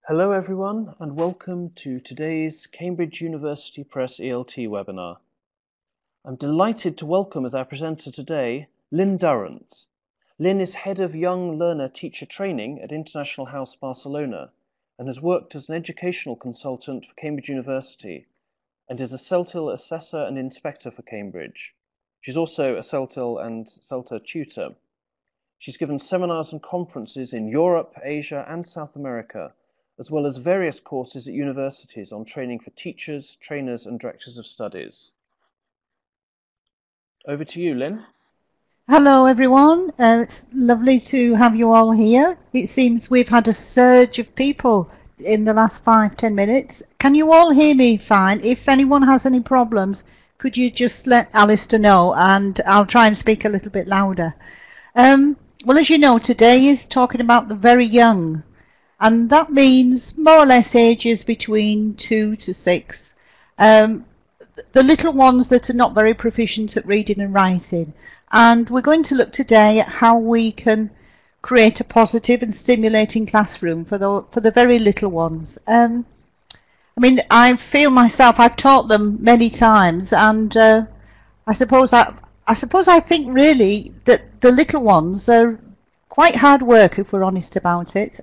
Hello everyone and welcome to today's Cambridge University Press ELT webinar. I'm delighted to welcome as our presenter today Lynn Durrant. Lynn is Head of Young Learner Teacher Training at International House Barcelona and has worked as an educational consultant for Cambridge University and is a CELTIL Assessor and Inspector for Cambridge. She's also a CELTIL and CELTA tutor. She's given seminars and conferences in Europe, Asia and South America, as well as various courses at universities on training for teachers, trainers and directors of studies. Over to you, Lynn. Hello everyone, it's lovely to have you all here. It seems we've had a surge of people in the last 5-10 minutes. Can you all hear me fine? If anyone has any problems, could you just let Alistair know and I'll try and speak a little bit louder. Well, as you know, today is talking about the very young. And that means more or less ages between 2 to 6. The little ones that are not very proficient at reading and writing. And we're going to look today at how we can create a positive and stimulating classroom for the very little ones. I mean, I feel myself, I've taught them many times, and I suppose I think really that the little ones are quite hard work if we're honest about it.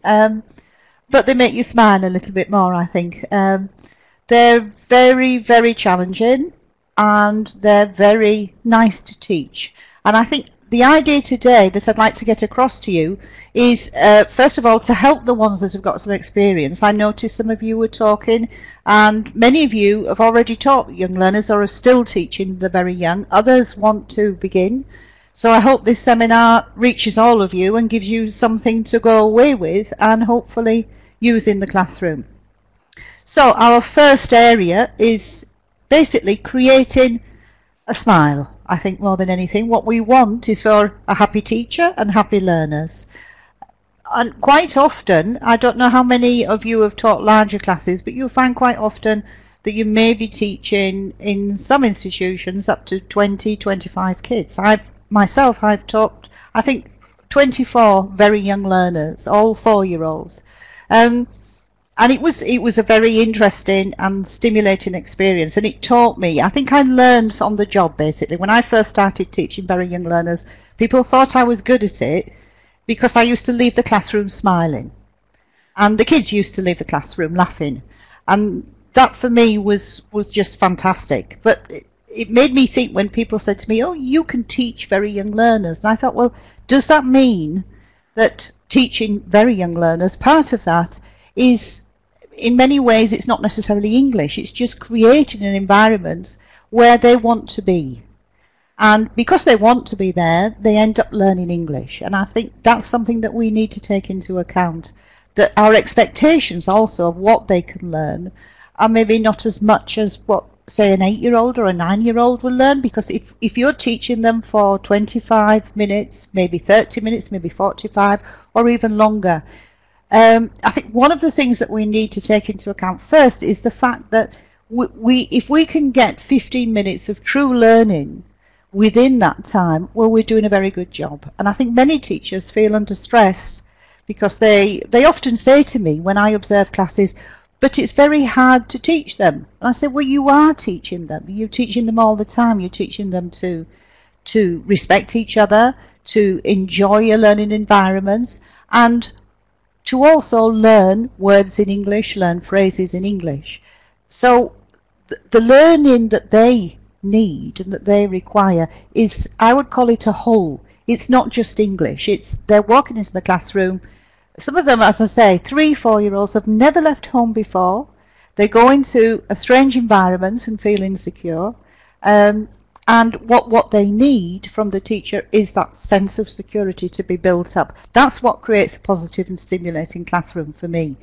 But they make you smile a little bit more, I think. They're very, very challenging and they're very nice to teach. And I think the idea today that I'd like to get across to you is, first of all, to help the ones that have got some experience. I noticed some of you were talking and many of you have already taught young learners or are still teaching the very young. Others want to begin. So I hope this seminar reaches all of you and gives you something to go away with and hopefully use in the classroom. So our first area is basically creating a smile. I think more than anything, what we want is for a happy teacher and happy learners. And quite often, I don't know how many of you have taught larger classes, but you'll find quite often that you may be teaching in some institutions up to 20, 25 kids. I've taught, I think, 24 very young learners, all 4-year-olds. And it was a very interesting and stimulating experience, and it taught me, I think I learned on the job basically. When I first started teaching very young learners, people thought I was good at it because I used to leave the classroom smiling, and the kids used to leave the classroom laughing, and that for me was just fantastic. But it made me think when people said to me, oh, you can teach very young learners. And I thought, well, does that mean that teaching very young learners, part of that is, in many ways, it's not necessarily English. It's just creating an environment where they want to be. And because they want to be there, they end up learning English. And I think that's something that we need to take into account, that our expectations also of what they can learn are maybe not as much as what, say, an 8-year-old or a 9-year-old will learn, because if you're teaching them for 25 minutes, maybe 30 minutes, maybe 45, or even longer, I think one of the things that we need to take into account first is the fact that if we can get 15 minutes of true learning within that time, well, we're doing a very good job. And I think many teachers feel under stress because they often say to me when I observe classes, but it's very hard to teach them. And I say, well, you are teaching them. You're teaching them all the time. You're teaching them to respect each other, to enjoy your learning environments, and to also learn words in English, learn phrases in English. So the learning that they need and that they require is, I would call it a whole. It's not just English. They're walking into the classroom. Some of them, as I say, 3-4-year-olds have never left home before. They go into a strange environment and feel insecure. And what they need from the teacher is that sense of security to be built up. That's what creates a positive and stimulating classroom for me.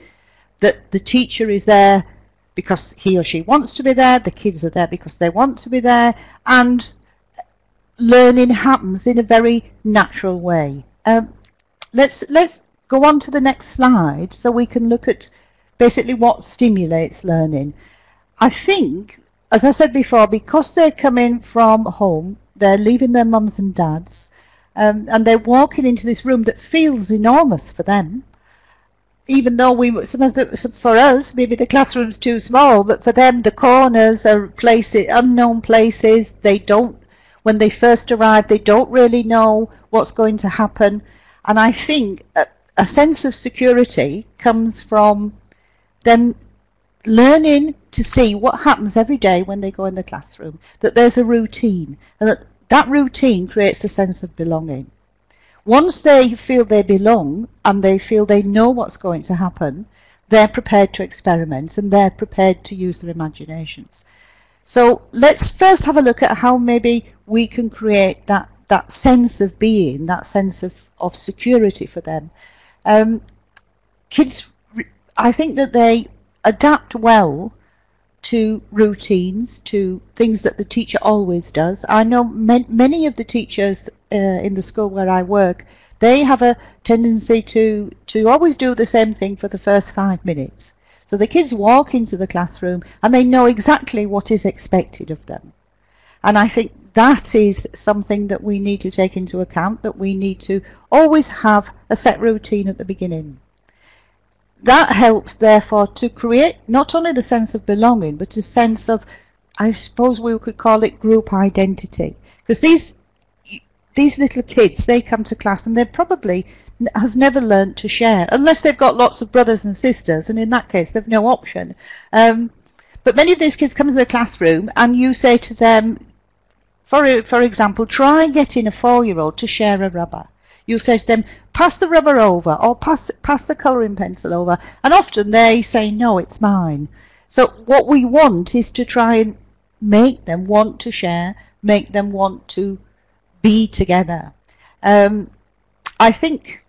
That the teacher is there because he or she wants to be there, the kids are there because they want to be there, and learning happens in a very natural way. Let's go on to the next slide so we can look at basically what stimulates learning. I think, as I said before, because they're coming from home, they're leaving their mums and dads, and they're walking into this room that feels enormous for them. even though for us, maybe the classroom's too small, but for them, the corners are places, unknown places. When they first arrive, they don't really know what's going to happen. And I think a sense of security comes from them learning to see what happens every day when they go in the classroom, that there's a routine, and that routine creates a sense of belonging. Once they feel they belong and they feel they know what's going to happen, they're prepared to experiment and they're prepared to use their imaginations. So let's first have a look at how maybe we can create that sense of being, that sense of security for them. Kids, I think that they adapt well to routines, to things that the teacher always does. I know many of the teachers in the school where I work, they have a tendency to always do the same thing for the first 5 minutes. So the kids walk into the classroom and they know exactly what is expected of them. And I think that is something that we need to take into account, that we need to always have a set routine at the beginning. That helps, therefore, to create not only the sense of belonging, but a sense of, I suppose we could call it group identity. Because these little kids, they come to class and they probably have never learnt to share, unless they've got lots of brothers and sisters, and in that case, they've no option. But many of these kids come to the classroom and you say to them, for example, try getting a 4-year-old to share a rubber. You say to them, pass the rubber over, or pass the colouring pencil over, and often they say, no, it's mine. So what we want is to try and make them want to share, make them want to be together. I think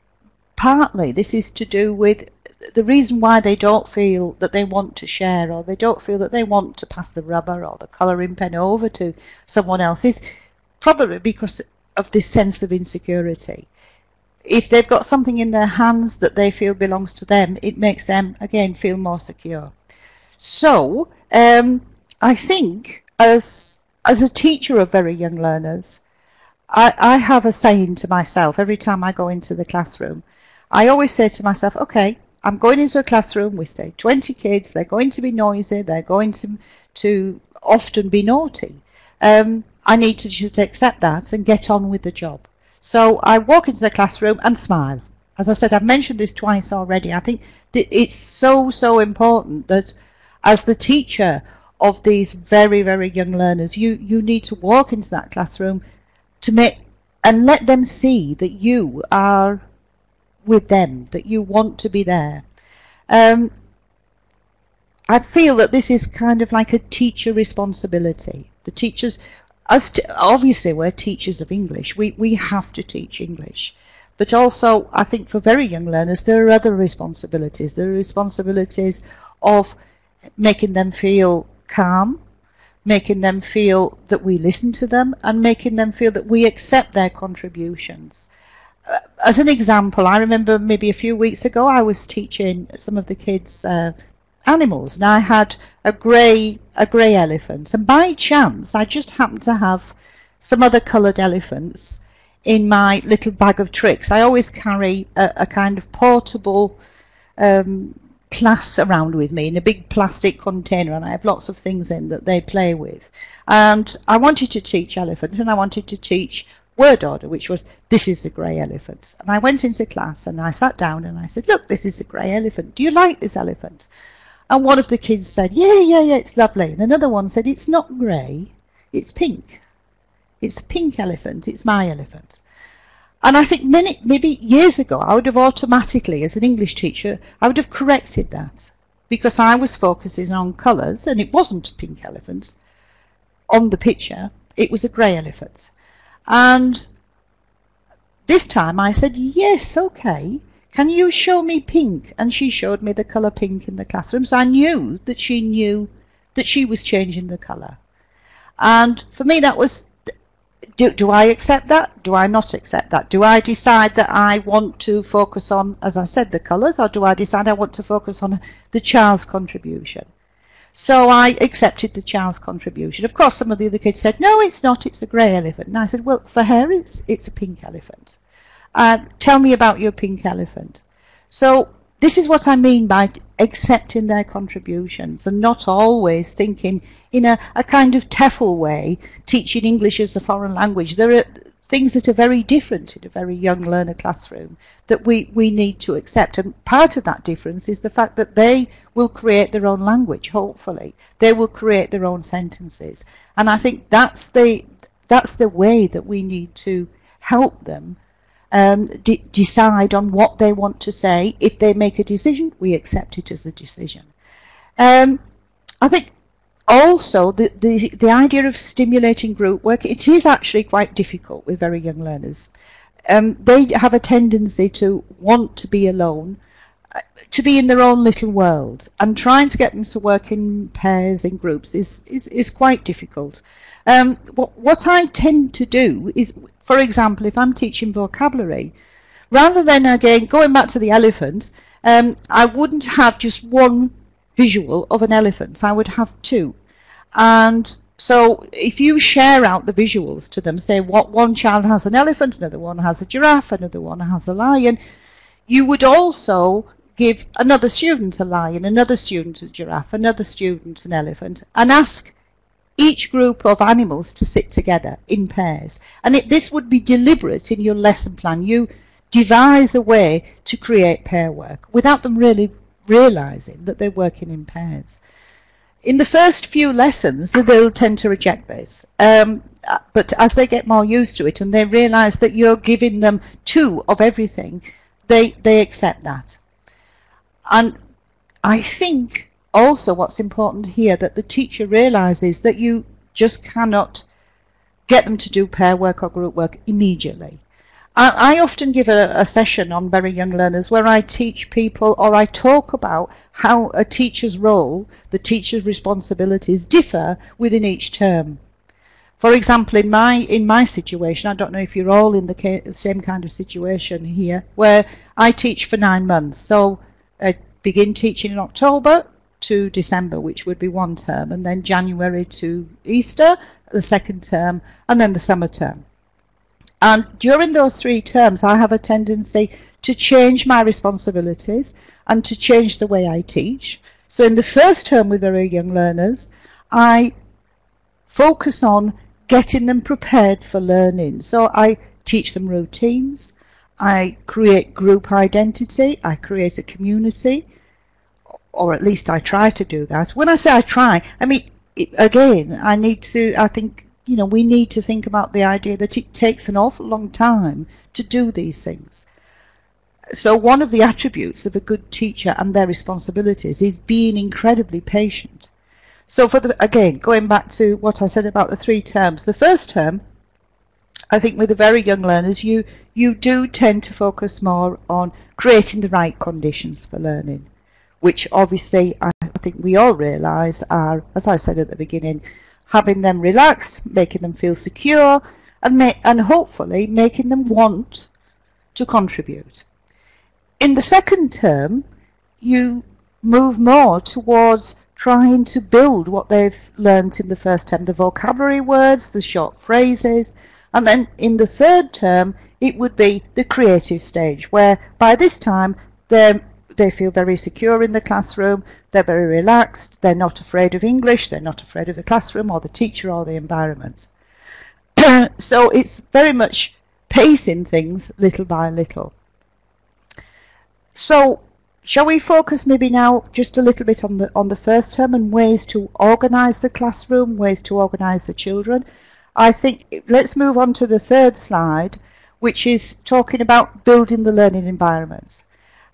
partly this is to do with the reason why they don't feel that they want to share, or they don't feel that they want to pass the rubber or the colouring pen over to someone else, is probably because of this sense of insecurity. If they've got something in their hands that they feel belongs to them, it makes them, again, feel more secure. So, I think as a teacher of very young learners, I have a saying to myself every time I go into the classroom. I always say to myself, okay, I'm going into a classroom with, say, 20 kids. They're going to be noisy. They're going to often be naughty. I need to just accept that and get on with the job. So I walk into the classroom and smile. As I said, I've mentioned this twice already. I think that it's so important that as the teacher of these very, very young learners, you need to walk into that classroom and let them see that you are with them, that you want to be there. I feel that this is kind of like a teacher responsibility. The teachers, obviously we're teachers of English, we have to teach English, but also I think for very young learners there are other responsibilities. There are responsibilities of making them feel calm, making them feel that we listen to them, and making them feel that we accept their contributions. As an example, I remember maybe a few weeks ago I was teaching some of the kids animals, and I had a grey elephant, and by chance I just happened to have some other coloured elephants in my little bag of tricks. I always carry a kind of portable class around with me in a big plastic container, and I have lots of things in that they play with. And I wanted to teach elephant, and I wanted to teach word order, which was, this is the grey elephant. And I went into class and I sat down and I said, look, this is a grey elephant. Do you like this elephant? And one of the kids said, yeah, it's lovely. And another one said, it's not grey, it's pink. It's a pink elephant, it's my elephant. And I think maybe years ago, I would have automatically, as an English teacher, I would have corrected that, because I was focusing on colours, and it wasn't a pink elephant on the picture, it was a grey elephant. And this time I said, yes, okay, can you show me pink? And she showed me the colour pink in the classroom, so I knew that she was changing the colour. And for me that was, do I accept that? Do I not accept that? Do I decide that I want to focus on, as I said, the colours, or do I decide I want to focus on the child's contribution? So I accepted the child's contribution. Of course, some of the other kids said, no, it's not, it's a grey elephant. And I said, well, for her, it's a pink elephant. Tell me about your pink elephant. So this is what I mean by accepting their contributions and not always thinking in a kind of TEFL way, teaching English as a foreign language. There are things that are very different in a very young learner classroom that we need to accept. And part of that difference is the fact that they will create their own language, hopefully. They will create their own sentences. And I think that's the way that we need to help them decide on what they want to say. If they make a decision, we accept it as a decision. I think also the idea of stimulating group work, it is actually quite difficult with very young learners. They have a tendency to want to be alone, to be in their own little world, and trying to get them to work in pairs, in groups, is quite difficult. What I tend to do is, for example, if I'm teaching vocabulary, rather than, again, going back to the elephant, I wouldn't have just one visual of an elephant. I would have two. And so if you share out the visuals to them, say what one child has an elephant, another one has a giraffe, another one has a lion, you would also give another student a lion, another student a giraffe, another student an elephant, and ask each group of animals to sit together in pairs. And this would be deliberate in your lesson plan. You devise a way to create pair work without them really realizing that they're working in pairs. In the first few lessons, they'll tend to reject this. But as they get more used to it and they realize that you're giving them two of everything, they accept that. And I think also what's important here, that the teacher realizes that you just cannot get them to do pair work or group work immediately. I often give a session on very young learners where I teach people, or I talk about how a teacher's role, the teacher's responsibilities differ within each term. For example, in my situation, I don't know if you're all in the same kind of situation here, where I teach for 9 months. So I begin teaching in October to December, which would be one term, and then January to Easter, the second term, and then the summer term. And during those 3 terms, I have a tendency to change my responsibilities and to change the way I teach. So in the first term with very young learners, I focus on getting them prepared for learning. So I teach them routines, I create group identity, I create a community, or at least I try to do that. When I say I try, I mean, again, I think, you know, we need to think about the idea that it takes an awful long time to do these things. So one of the attributes of a good teacher and their responsibilities is being incredibly patient. So again, going back to what I said about the 3 terms, the first term, I think with the very young learners, you do tend to focus more on creating the right conditions for learning, which obviously I think we all realise are, as I said at the beginning, having them relax, making them feel secure, and hopefully making them want to contribute. In the second term, you move more towards trying to build what they've learnt in the first term, the vocabulary words, the short phrases, and then in the third term, it would be the creative stage, where by this time they feel very secure in the classroom, they're very relaxed, they're not afraid of English, they're not afraid of the classroom or the teacher or the environment. So it's very much pacing things little by little. So shall we focus maybe now just a little bit on the first term and ways to organise the classroom, ways to organise the children? I think let's move on to the third slide, which is talking about building the learning environments.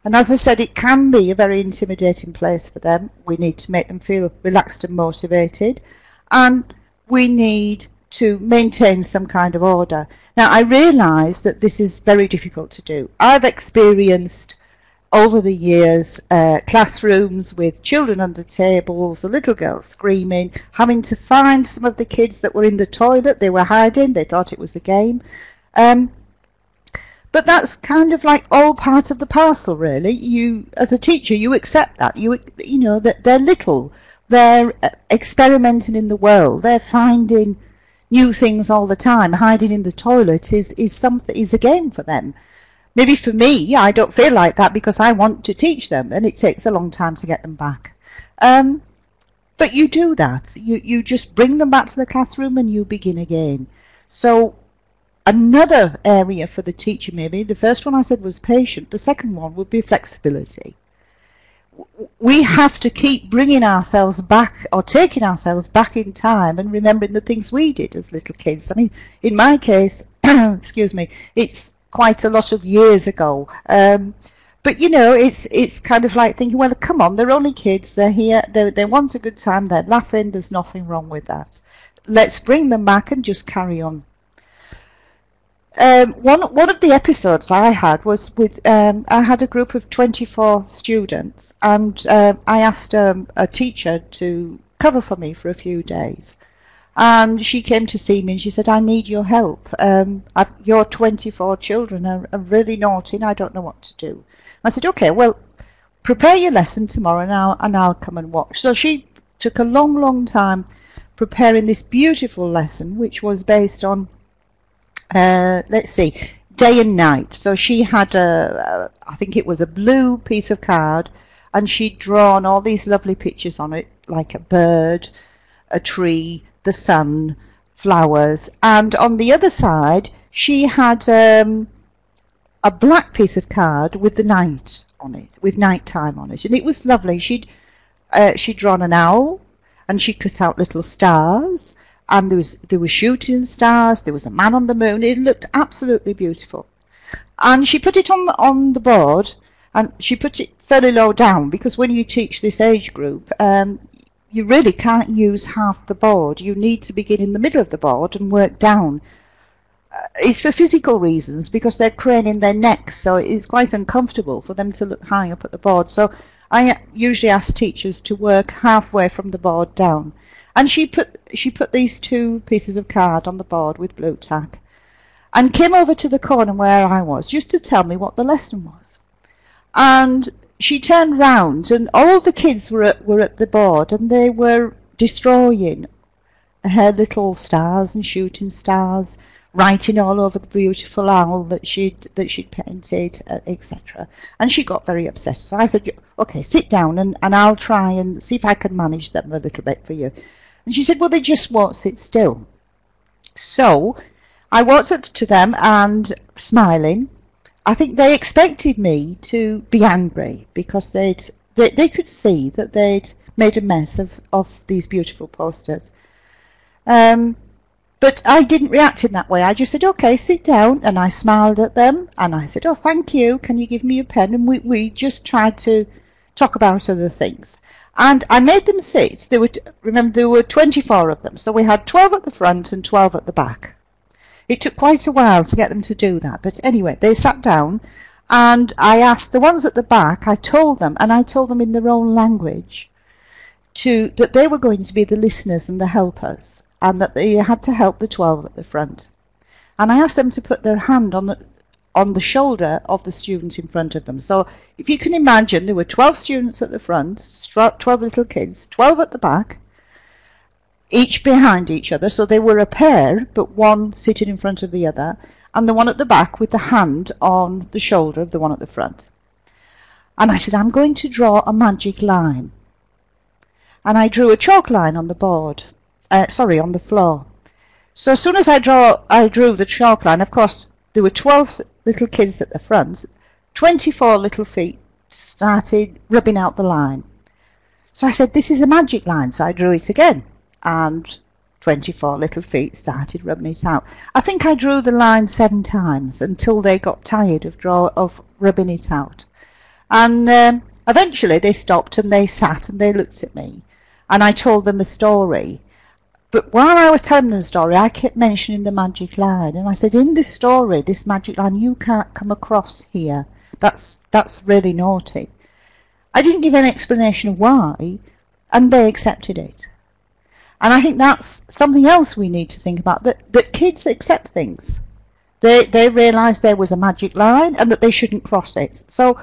And as I said, it can be a very intimidating place for them. We need to make them feel relaxed and motivated, and we need to maintain some kind of order. Now, I realise that this is very difficult to do. I've experienced over the years classrooms with children under tables, a little girl screaming, having to find some of the kids that were in the toilet. They were hiding, they thought it was a game. But that's kind of like all part of the parcel, really. You, as a teacher, you accept that. You know that they're little, they're experimenting in the world, they're finding new things all the time. Hiding in the toilet is a game for them. Maybe for me, I don't feel like that because I want to teach them, and it takes a long time to get them back. But you do that. You just bring them back to the classroom and you begin again. So another area for the teacher, maybe, the first one I said was patient. The second one would be flexibility. We have to keep bringing ourselves back, or taking ourselves back in time and remembering the things we did as little kids. I mean, in my case, excuse me, it's quite a lot of years ago. But you know, it's kind of like thinking, well, come on, they're only kids. They're here. They want a good time. They're laughing. There's nothing wrong with that. Let's bring them back and just carry on. One of the episodes I had was with I had a group of 24 students, and I asked a teacher to cover for me for a few days. And she came to see me and she said, I need your help. Your 24 children are really naughty and I don't know what to do. I said, okay, well, prepare your lesson tomorrow and I'll come and watch. So she took a long time preparing this beautiful lesson, which was based on, let's see, day and night. So she had I think it was a blue piece of card, and she'd drawn all these lovely pictures on it, like a bird, a tree, the sun, flowers, and on the other side she had a black piece of card with the night on it, with night time on it, and it was lovely. She'd drawn an owl, and she cut out little stars, and there were shooting stars. There was a man on the moon. It looked absolutely beautiful, and she put it on the board, and she put it fairly low down because when you teach this age group, you really can't use half the board. You need to begin in the middle of the board and work down. It's for physical reasons because they're craning their necks, so it's quite uncomfortable for them to look high up at the board. So I usually ask teachers to work halfway from the board down. And she put these two pieces of card on the board with blue tack and came over to the corner where I was just to tell me what the lesson was. And she turned round and all the kids were at the board, and they were destroying her little stars and shooting stars, writing all over the beautiful owl that she'd painted, etc. And she got very upset. So I said, okay, sit down and I'll try and see if I can manage them a little bit for you. And she said, well, they just won't sit still. So I walked up to them and smiling. I think they expected me to be angry because they could see that they'd made a mess of these beautiful posters. But I didn't react in that way. I just said, okay, sit down. And I smiled at them and I said, oh, thank you. Can you give me a pen? And we just tried to talk about other things. And I made them sit. Remember, there were 24 of them. So we had 12 at the front and 12 at the back. It took quite a while to get them to do that. But anyway, they sat down and I asked the ones at the back, I told them in their own language, that they were going to be the listeners and the helpers, and that they had to help the 12 at the front. And I asked them to put their hand on the shoulder of the student in front of them. So if you can imagine, there were 12 students at the front, 12 little kids, 12 at the back, each behind each other. So they were a pair, but one sitting in front of the other, and the one at the back with the hand on the shoulder of the one at the front. And I said, I'm going to draw a magic line. And I drew a chalk line on the board. On the floor. So as soon as I drew the chalk line, of course, there were 12 little kids at the front. 24 little feet started rubbing out the line. So I said, this is a magic line. So I drew it again. And 24 little feet started rubbing it out. I think I drew the line 7 times until they got tired of rubbing it out. And eventually they stopped and they sat and they looked at me. And I told them a story. But while I was telling them the story, I kept mentioning the magic line. And I said, in this story, this magic line, you can't come across here. That's really naughty. I didn't give any explanation of why, and they accepted it. And I think that's something else we need to think about, that kids accept things. They realised there was a magic line and that they shouldn't cross it. So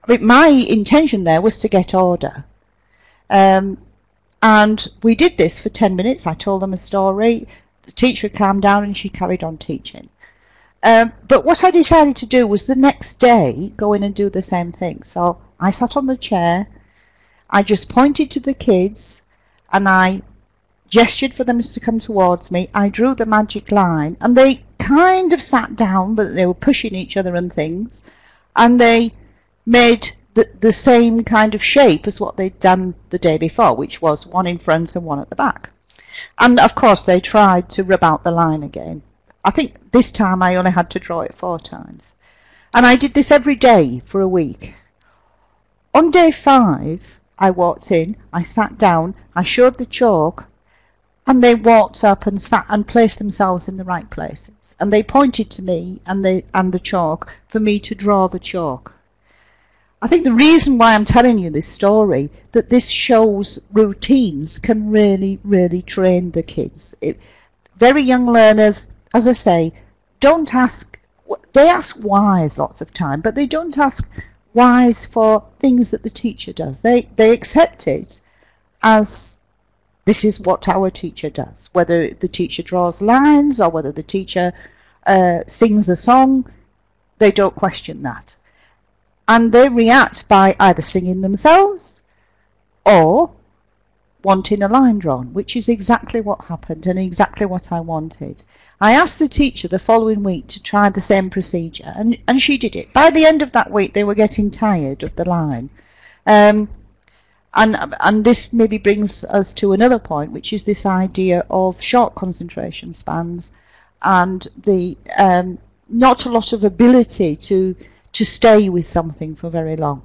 I mean, my intention there was to get order. And we did this for 10 minutes. I told them a story. The teacher calmed down and she carried on teaching. But what I decided to do was the next day go in and do the same thing. So I sat on the chair, I just pointed to the kids, and I gestured for them to come towards me. I drew the magic line, and they kind of sat down, but they were pushing each other and things, and they made the same kind of shape as what they'd done the day before, which was one in front and one at the back. And of course they tried to rub out the line again. I think this time I only had to draw it 4 times. And I did this every day for a week. On day 5, I walked in, I sat down, I showed the chalk, and they walked up and sat and placed themselves in the right places. And they pointed to me and the chalk for me to draw the chalk. I think the reason why I'm telling you this story, that this shows routines can really, really train the kids. Very young learners, as I say, don't ask, they ask whys lots of time, but they don't ask whys for things that the teacher does. They accept it as this is what our teacher does. Whether the teacher draws lines or whether the teacher sings a song, they don't question that. And they react by either singing themselves or wanting a line drawn, which is exactly what happened and exactly what I wanted. I asked the teacher the following week to try the same procedure, and she did it. By the end of that week, they were getting tired of the line. And this maybe brings us to another point, which is this idea of short concentration spans and the not a lot of ability to stay with something for very long.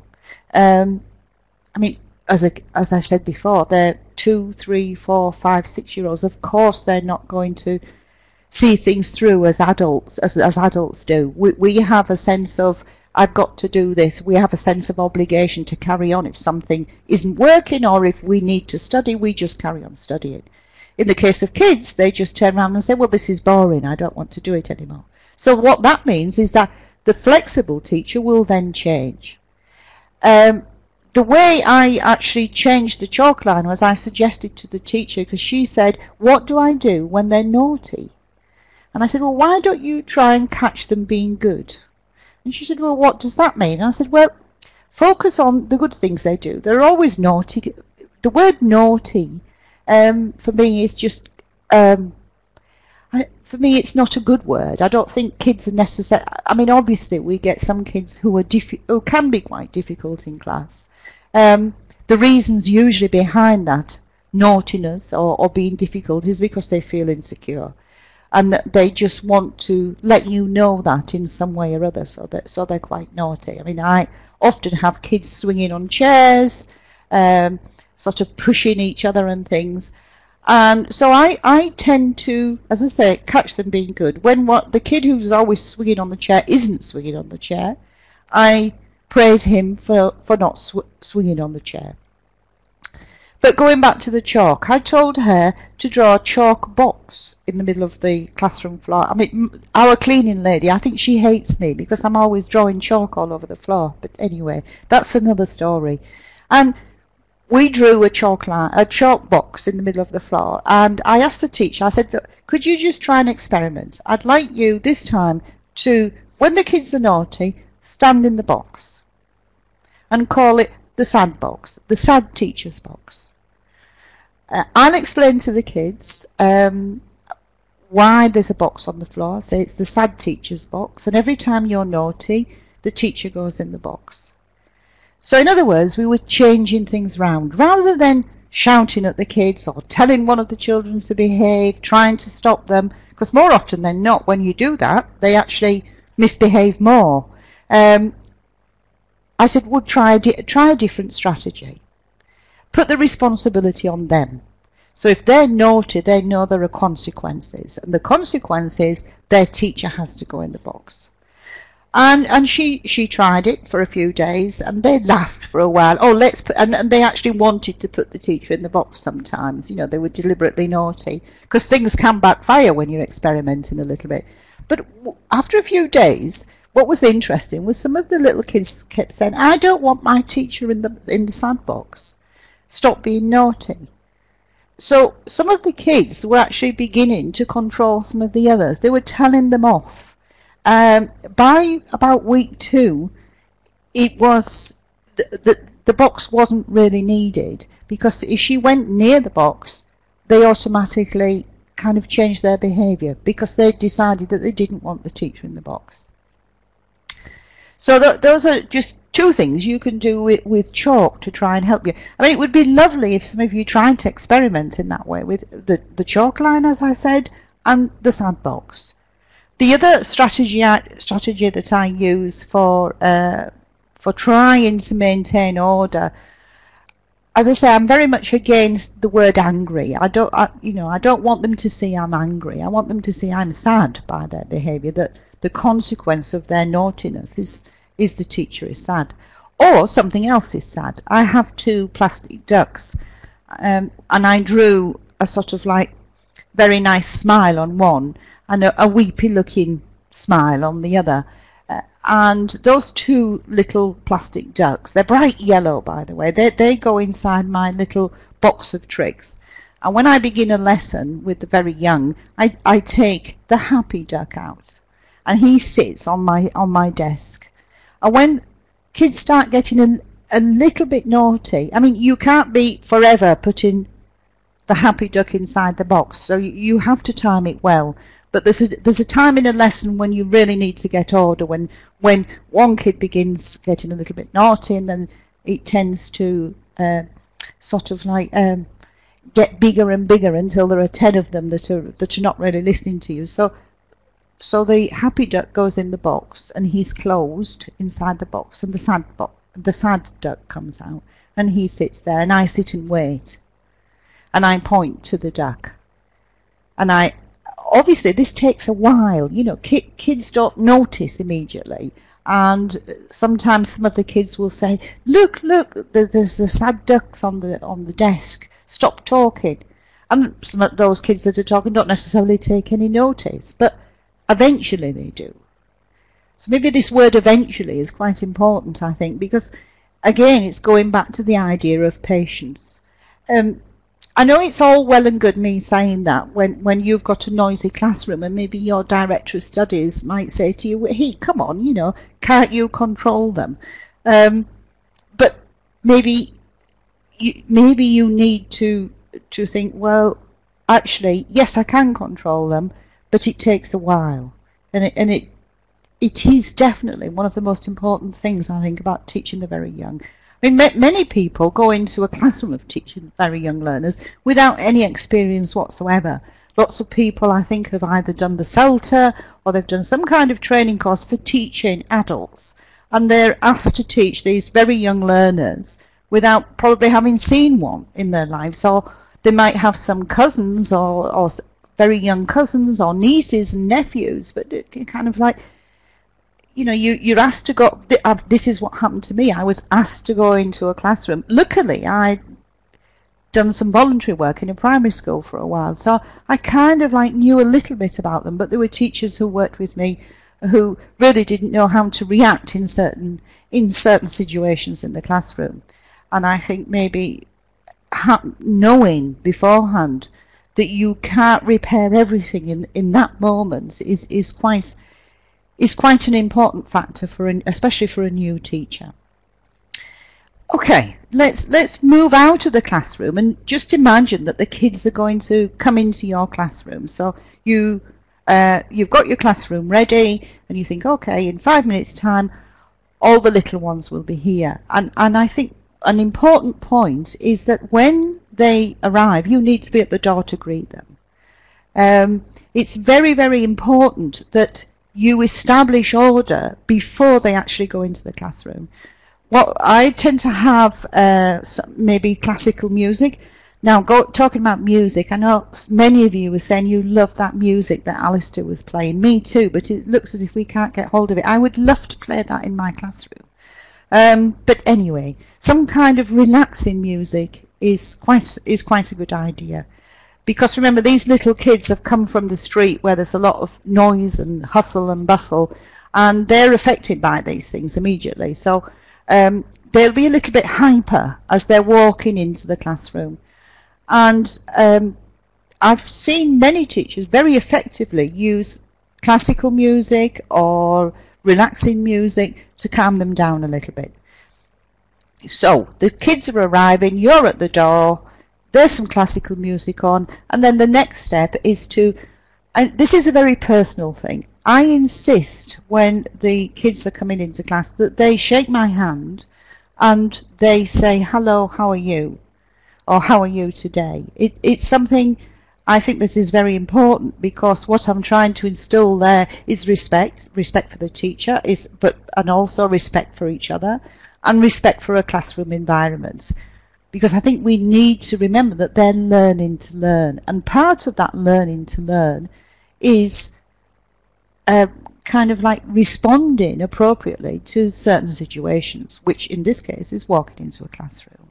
I mean, as I said before, they're 2, 3, 4, 5, 6-year-olds. Of course, they're not going to see things through as adults do. We have a sense of, I've got to do this. We have a sense of obligation to carry on. If something isn't working or if we need to study, we just carry on studying. In the case of kids, they just turn around and say, well, this is boring. I don't want to do it anymore. So what that means is that the flexible teacher will then change. The way I actually changed the chalk line was I suggested to the teacher, because she said, what do I do when they're naughty? And I said, well, why don't you try and catch them being good? And she said, well, what does that mean? And I said, well, focus on the good things they do. They're always naughty. The word naughty, for me, is just... for me, it's not a good word. I don't think kids are necessary. I mean, obviously, we get some kids who can be quite difficult in class. The reasons usually behind that naughtiness or being difficult is because they feel insecure, and that they just want to let you know that in some way or other. So they're quite naughty. I mean, I often have kids swinging on chairs, sort of pushing each other and things. And so I tend to, as I say, catch them being good. When the kid who's always swinging on the chair isn't swinging on the chair, I praise him for not swinging on the chair. But going back to the chalk, I told her to draw a chalk box in the middle of the classroom floor. I mean, our cleaning lady, I think she hates me because I'm always drawing chalk all over the floor. But anyway, that's another story. And we drew a chalk box in the middle of the floor, and I asked the teacher, I said, could you just try an experiment? I'd like you this time to, when the kids are naughty, stand in the box and call it the sad box, the sad teacher's box. I'll explain to the kids why there's a box on the floor. Say it's the sad teacher's box, and every time you're naughty, the teacher goes in the box. So in other words, we were changing things round. Rather than shouting at the kids or telling one of the children to behave, trying to stop them, because more often than not, when you do that, they actually misbehave more. I said, well, try a different strategy. Put the responsibility on them. So if they're naughty, they know there are consequences. And the consequence is their teacher has to go in the box. And she tried it for a few days, and they laughed for a while. Oh, and they actually wanted to put the teacher in the box sometimes. You know, they were deliberately naughty, because things can backfire when you're experimenting a little bit. But after a few days, what was interesting was some of the little kids kept saying, I don't want my teacher in the sandbox. Stop being naughty. So some of the kids were actually beginning to control some of the others. They were telling them off. By about week 2, it was the box wasn't really needed, because if she went near the box, they automatically kind of changed their behaviour because they decided that they didn't want the teacher in the box. So those are just 2 things you can do with chalk to try and help you. I mean, it would be lovely if some of you tried to experiment in that way with the chalk line, as I said, and the sandbox. The other strategy that I use for trying to maintain order, as I say, I'm very much against the word angry. I don't want them to see I'm angry. I want them to see I'm sad by their behaviour, that the consequence of their naughtiness is the teacher is sad, or something else is sad. I have 2 plastic ducks, and I drew a sort of like very nice smile on one and a weepy looking smile on the other. And those 2 little plastic ducks, they're bright yellow, by the way, they go inside my little box of tricks. And when I begin a lesson with the very young, I take the happy duck out, and he sits on my desk. And when kids start getting a little bit naughty, I mean, you can't be forever putting the happy duck inside the box, so you have to time it well. But there's a time in a lesson when you really need to get order, when one kid begins getting a little bit naughty, and then it tends to sort of like get bigger and bigger until there are 10 of them that are not really listening to you. So the happy duck goes in the box, and he's closed inside the box, and the sad duck comes out, and he sits there, and I sit and wait, and I point to the duck, and obviously this takes a while. You know, kids don't notice immediately, and sometimes some of the kids will say, look, there's the sad ducks on the desk, stop talking. And some of those kids that are talking don't necessarily take any notice, but eventually they do. So maybe this word eventually is quite important, I think, because again it's going back to the idea of patience. I know it's all well and good me saying that when you've got a noisy classroom, and maybe your director of studies might say to you, hey, come on, you know, can't you control them? But maybe you need to think, well, actually, yes, I can control them, but it takes a while, and it is definitely one of the most important things, I think, about teaching the very young. I mean, many people go into a classroom of teaching very young learners without any experience whatsoever. Lots of people, I think, have either done the CELTA or they've done some kind of training course for teaching adults, and they're asked to teach these very young learners without probably having seen one in their lives. Or they might have some cousins or very young cousins or nieces and nephews, but it kind of like, you know, you're asked to go. This is what happened to me. I was asked to go into a classroom. Luckily, I'd done some voluntary work in a primary school for a while, so I kind of like knew a little bit about them, but there were teachers who worked with me who really didn't know how to react in certain situations in the classroom. And I think maybe knowing beforehand that you can't repair everything in that moment is quite an important factor especially for a new teacher. Okay, let's move out of the classroom and just imagine that the kids are going to come into your classroom. So you've got your classroom ready, and you think, okay, in 5 minutes' time, all the little ones will be here. And I think an point is that when they arrive, you need to be at the door to greet them. It's very, very important that you establish order before they actually go into the classroom. Well, I tend to have maybe classical music. Now, talking about music, I know many of you were saying you love that music that Alistair was playing. Me too, but it looks as if we can't get hold of it. I would love to play that in my classroom. But anyway, some kind of relaxing music is quite a good idea. Because remember, these little kids have come from the street where there's a lot of noise and hustle and bustle, and they're affected by these things immediately. So they'll be a little bit hyper as they're walking into the classroom. And I've seen many teachers very effectively use classical music or relaxing music to calm them down a little bit. So the kids are arriving, you're at the door, there's some classical music on, and then the next step is to, and this is a very personal thing, I insist when the kids are coming into class that they shake my hand and they say, hello, how are you? Or how are you today? It's something I think this is very important, because what I'm trying to instill there is respect for the teacher, and also respect for each other, and respect for a classroom environment. Because I think we need to remember that they're learning to learn, and part of that learning to learn is kind of like responding appropriately to certain situations, which in this case is walking into a classroom.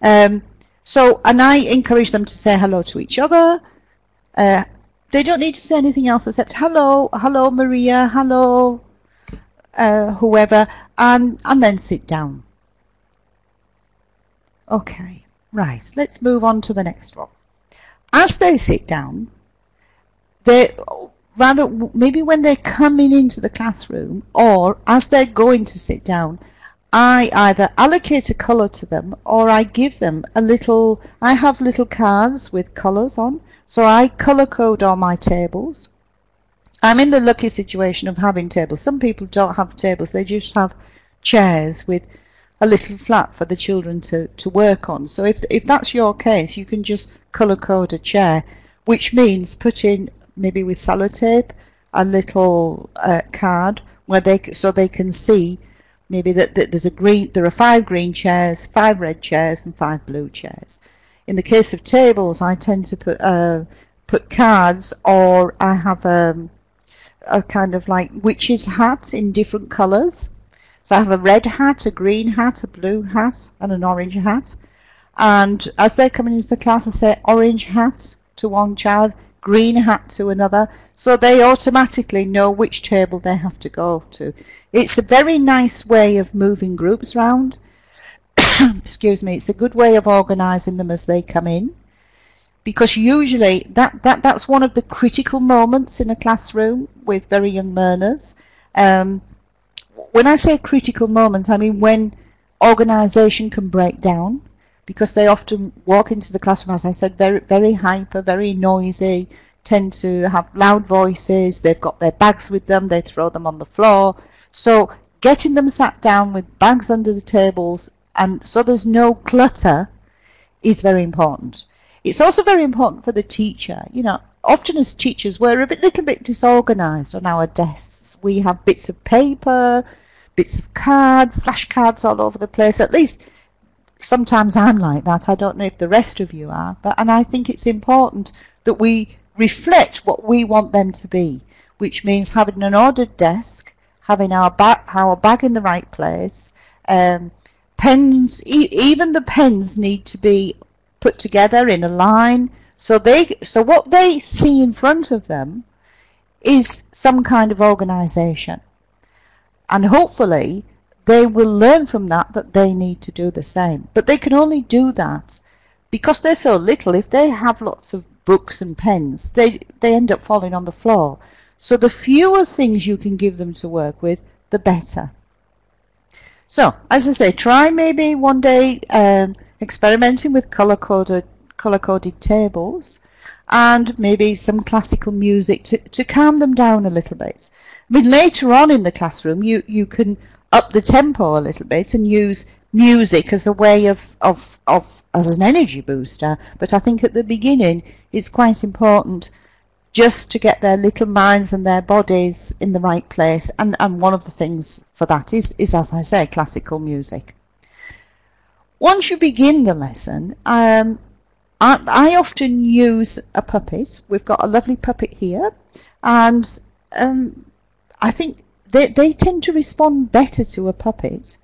And I encourage them to say hello to each other. They don't need to say anything else except hello, hello Maria, hello whoever, and then sit down. Okay, right, let's move on to the next one. As they sit down, maybe when they're coming into the classroom or as they're going to sit down, I either allocate a colour to them, or I give them I have little cards with colours on, so I colour code all my tables. I'm in the lucky situation of having tables. Some people don't have tables, they just have chairs with a little flat for the children to work on. So if that's your case, you can just colour code a chair, which means put in, maybe with sellotape, a little card so they can see maybe that there are 5 green chairs, 5 red chairs, and 5 blue chairs. In the case of tables, I tend to put cards, or I have a kind of like witch's hat in different colours. So I have a red hat, a green hat, a blue hat, and an orange hat. And as they're coming into the class, I say orange hat to one child, green hat to another, so they automatically know which table they have to go to. It's a very nice way of moving groups round. Excuse me. It's a good way of organising them as they come in, because usually that's one of the critical moments in a classroom with very young learners. When I say critical moments, I mean when organisation can break down, because they often walk into the classroom, as I said, very, very hyper, very noisy, tend to have loud voices, they've got their bags with them, they throw them on the floor. So getting them sat down with bags under the tables, and so there's no clutter, is very important. It's also very important for the teacher. You know, often as teachers, we're a little bit disorganised on our desks. We have bits of paper, bits of flashcards all over the place. At least sometimes I'm like that. I don't know if the rest of you are, and I think it's important that we reflect what we want them to be, which means having an ordered desk, having our bag in the right place. Pens, even the pens need to be put together in a line, so what they see in front of them is some kind of organisation, and hopefully they will learn from that they need to do the same. But they can only do that because they're so little. If they have lots of books and pens, they end up falling on the floor. So the fewer things you can give them to work with, the better. So, as I say, try maybe one day experimenting with colour-coded tables, and maybe some classical music to calm them down a little bit. I mean, later on in the classroom, you can up the tempo a little bit and use music as a way as an energy booster. But I think at the beginning, it's quite important just to get their little minds and their bodies in the right place. And one of the things for that is, as I say, classical music. Once you begin the lesson, I often use a puppet. We've got a lovely puppet here, and I think they tend to respond better to a puppet.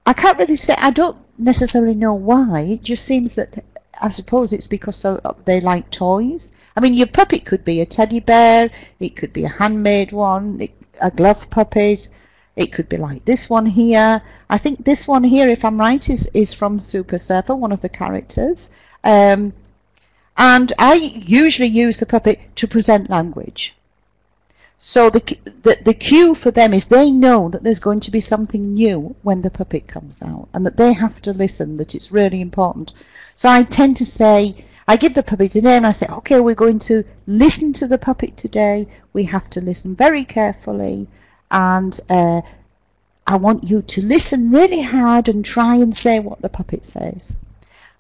I can't really say, I don't necessarily know why. It just seems that, I suppose it's because they like toys. I mean, your puppet could be a teddy bear, it could be a handmade one, a glove puppet, it could be like this one here. I think this one here, if I'm right, is from Super Surfer, one of the characters. And I usually use the puppet to present language. So the cue for them is they know that there's going to be something new when the puppet comes out, and that they have to listen, that it's really important. So I tend to say, I give the puppet a name, and I say, okay, we're going to listen to the puppet today. We have to listen very carefully, and I want you to listen really hard and try and say what the puppet says.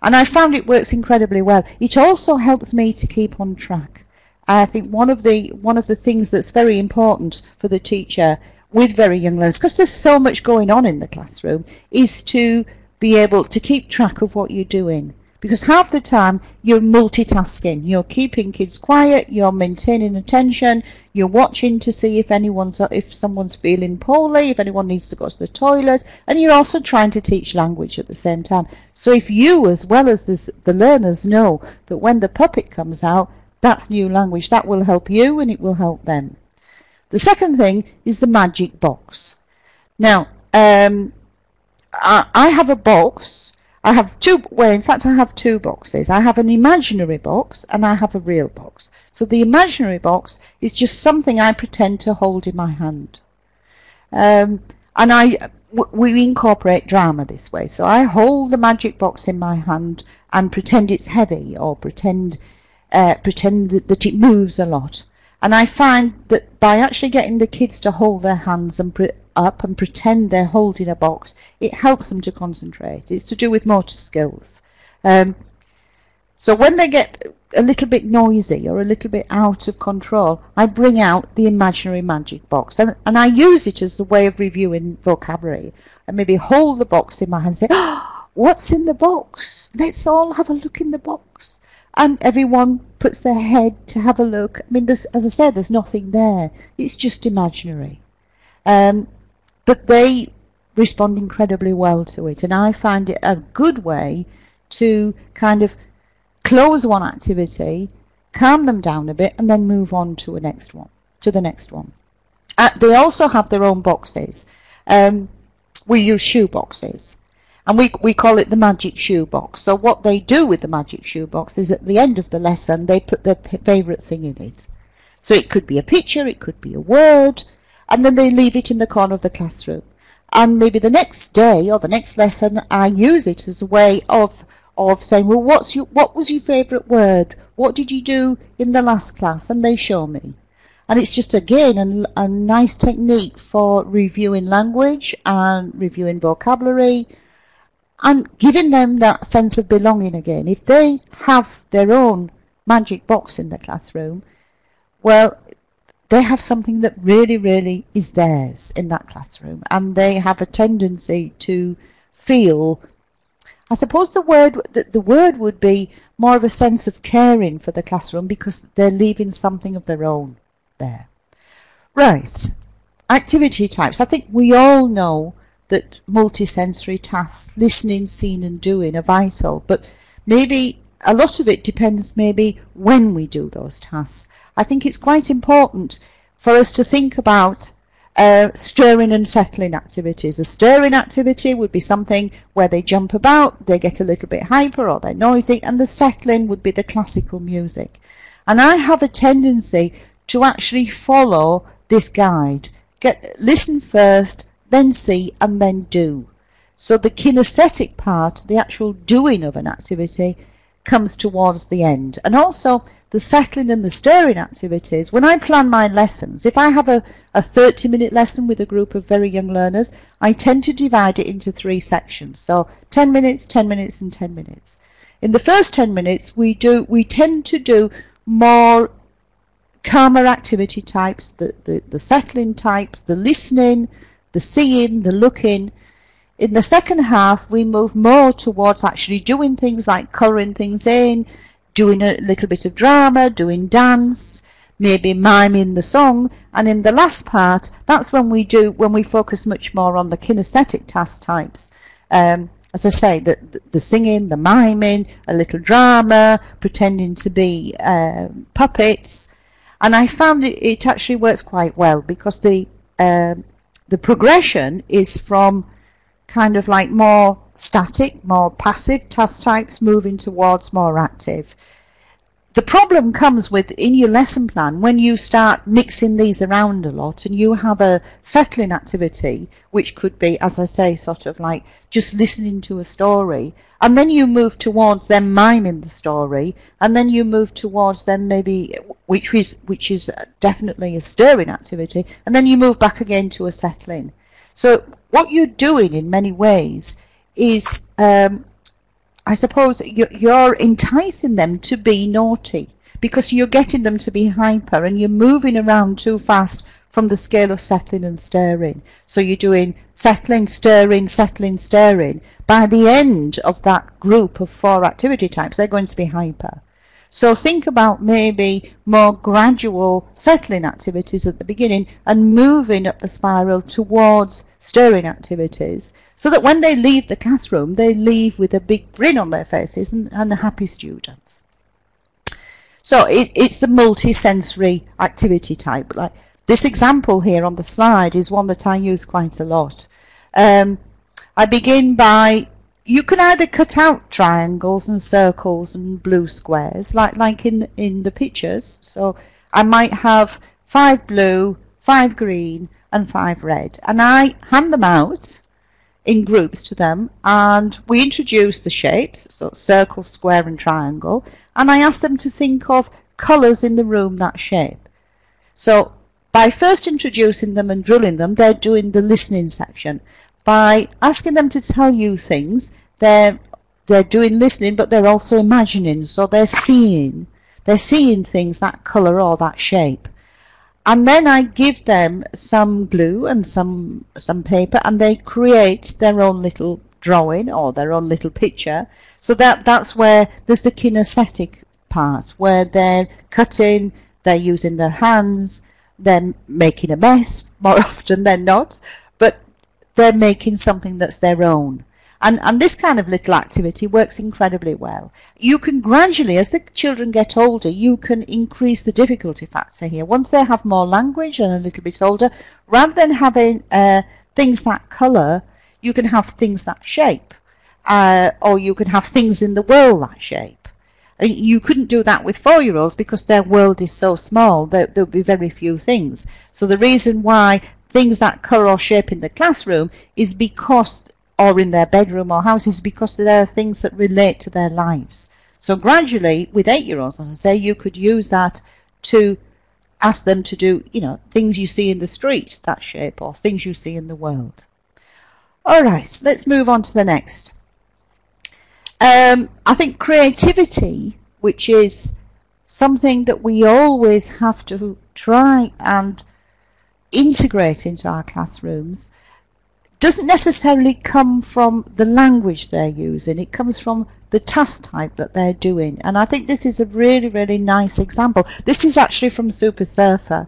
And I found it works incredibly well. It also helps me to keep on track. I think one of the things that's very important for the teacher with very young learners, because there's so much going on in the classroom, is to be able to keep track of what you're doing. Because half the time you're multitasking. You're keeping kids quiet, you're maintaining attention, you're watching to see if someone's feeling poorly, if anyone needs to go to the toilet, and you're also trying to teach language at the same time. So if you, as well as the learners, know that when the puppet comes out, that's new language, that will help you and it will help them. The second thing is the magic box. Now, I have a box. I have two boxes. I have an imaginary box and I have a real box. So the imaginary box is just something I pretend to hold in my hand. And we incorporate drama this way. So I hold the magic box in my hand and pretend it's heavy, or pretend that it moves a lot. And I find that by actually getting the kids to hold their hands up and pretend they're holding a box, it helps them to concentrate. It's to do with motor skills. So when they get a little bit noisy or a little bit out of control, I bring out the imaginary magic box, and I use it as a way of reviewing vocabulary. I maybe hold the box in my hand and say, oh, what's in the box? Let's all have a look in the box. And everyone puts their head to have a look. I mean, as I said, there's nothing there. It's just imaginary. But they respond incredibly well to it. And I find it a good way to kind of close one activity, calm them down a bit, and then move on to the next one. They also have their own boxes. We use shoe boxes. And we call it the magic shoe box. So what they do with the magic shoe box is at the end of the lesson, they put their favourite thing in it. So it could be a picture, it could be a word, and then they leave it in the corner of the classroom. And maybe the next day or the next lesson, I use it as a way of saying, well, what was your favourite word? What did you do in the last class? And they show me. And it's just, again, a nice technique for reviewing language and reviewing vocabulary, and giving them that sense of belonging again. If they have their own magic box in the classroom, well, they have something that really, really is theirs in that classroom, and they have a tendency to feel, I suppose the word would be more of a sense of caring for the classroom, because they're leaving something of their own there. Right, activity types. I think we all know that multisensory tasks, listening, seeing and doing, are vital, but maybe a lot of it depends maybe when we do those tasks. I think it's quite important for us to think about stirring and settling activities. A stirring activity would be something where they jump about, they get a little bit hyper or they're noisy, and the settling would be the classical music. And I have a tendency to actually follow this guide. Listen first, then see, and then do. So the kinesthetic part, the actual doing of an activity, comes towards the end. And also the settling and the stirring activities. When I plan my lessons, if I have a 30-minute lesson with a group of very young learners, I tend to divide it into 3 sections. So 10 minutes, 10 minutes and 10 minutes. In the first 10 minutes we tend to do more calmer activity types, the settling types, the listening, the seeing, the looking. In the second half, we move more towards actually doing things like colouring things in, doing a little bit of drama, doing dance, maybe miming the song. And in the last part, that's when we focus much more on the kinesthetic task types. As I say, the singing, the miming, a little drama, pretending to be puppets. And I found it actually works quite well, because the progression is from kind of like more static, more passive task types moving towards more active. The problem comes with, in your lesson plan, when you start mixing these around a lot and you have a settling activity, which could be, as I say, sort of like just listening to a story, and then you move towards them miming the story, and then you move towards them maybe, which is definitely a stirring activity, and then you move back again to a settling. So what you're doing in many ways is I suppose you're enticing them to be naughty, because you're getting them to be hyper and you're moving around too fast from the scale of settling and stirring. So you're doing settling, stirring, settling, stirring. By the end of that group of 4 activity types, they're going to be hyper. So think about maybe more gradual settling activities at the beginning and moving up the spiral towards stirring activities, so that when they leave the classroom, they leave with a big grin on their faces and happy students. So it's the multi-sensory activity type. Like this example here on the slide is one that I use quite a lot. I begin by, you can either cut out triangles and circles and blue squares like in the pictures. So I might have 5 blue, 5 green and 5 red, and I hand them out in groups to them, and we introduce the shapes, so circle, square and triangle, and I ask them to think of colours in the room that shape. So by first introducing them and drilling them, they're doing the listening section. By asking them to tell you things, they're doing listening, but they're also imagining, so they're seeing things, that colour or that shape. And then I give them some glue and some paper, and they create their own little drawing or their own little picture. So that's where there's the kinesthetic part, where they're cutting, they're using their hands, they're making a mess more often than not, but they're making something that's their own. And this kind of little activity works incredibly well. You can gradually, as the children get older, you can increase the difficulty factor here. Once they have more language and a little bit older, rather than having things that colour, you can have things that shape, or you can have things in the world that shape. You couldn't do that with 4-year-olds because their world is so small, there'll be very few things. So the reason why things that colour or shape in the classroom is because, or in their bedroom or house, is because there are things that relate to their lives. So gradually, with 8-year-olds, as I say, you could use that to ask them to do, things you see in the street, that shape, or things you see in the world. All right, let's move on to the next. I think creativity, which is something that we always have to try and integrate into our classrooms, doesn't necessarily come from the language they're using. It comes from the task type that they're doing. And I think this is a really, really nice example. This is actually from Super Surfer,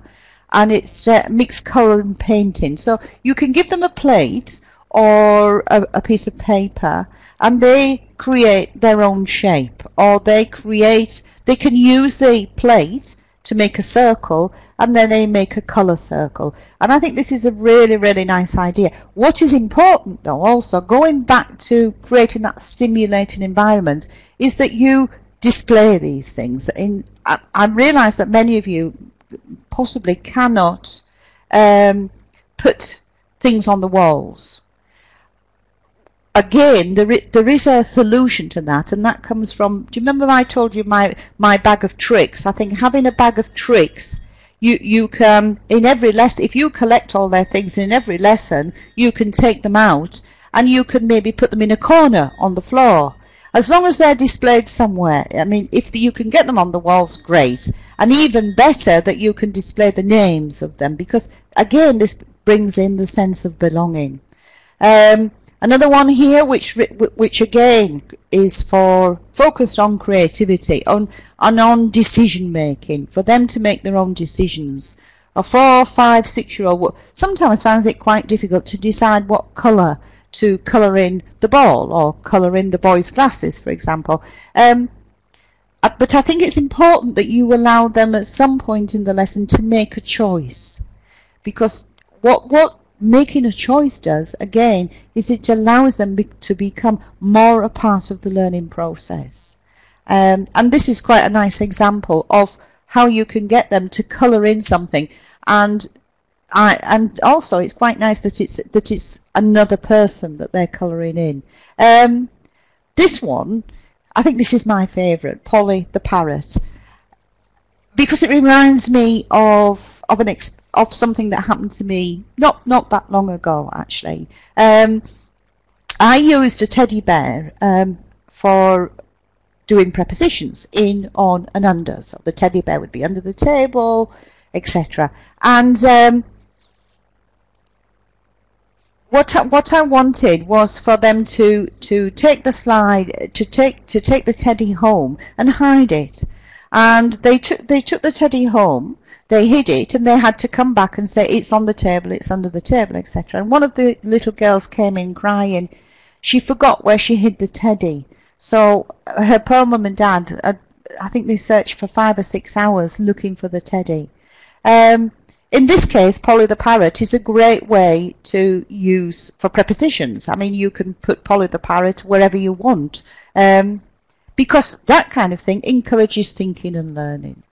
and it's mixed colour and painting. So you can give them a plate or a piece of paper, and they create their own shape, or they can use the plate to make a circle, and then they make a colour circle. And I think this is a really, really nice idea. What is important, though, also going back to creating that stimulating environment, is that you display these things. I realise that many of you possibly cannot put things on the walls. Again, there is a solution to that, and that comes from, do you remember I told you my bag of tricks? I think having a bag of tricks, you can, in every lesson, if you collect all their things in every lesson, you can take them out and you can maybe put them in a corner on the floor. As long as they're displayed somewhere. I mean, if you can get them on the walls, great. And even better that you can display the names of them, because again, this brings in the sense of belonging. Another one here, which again is focused on creativity, on decision making, for them to make their own decisions. A 4, 5, 6-year-old sometimes finds it quite difficult to decide what colour to colour in the ball or colour in the boy's glasses, for example. But I think it's important that you allow them at some point in the lesson to make a choice, because what making a choice does, again, is it allows them to become more a part of the learning process. And this is quite a nice example of how you can get them to colour in something. And also it's quite nice that it's another person that they're colouring in. This one, I think this is my favourite, Polly the parrot, because it reminds me of something that happened to me not that long ago, actually. I used a teddy bear for doing prepositions, in, on and under. So the teddy bear would be under the table, etc. And what I wanted was for them to take the slide, to take the teddy home and hide it. And they took the teddy home, they hid it, and they had to come back and say, it's on the table, it's under the table, etc. And one of the little girls came in crying. She forgot where she hid the teddy. So her poor mum and dad, I think they searched for 5 or 6 hours looking for the teddy. In this case, Polly the parrot is a great way to use for prepositions. I mean, you can put Polly the parrot wherever you want, because that kind of thing encourages thinking and learning.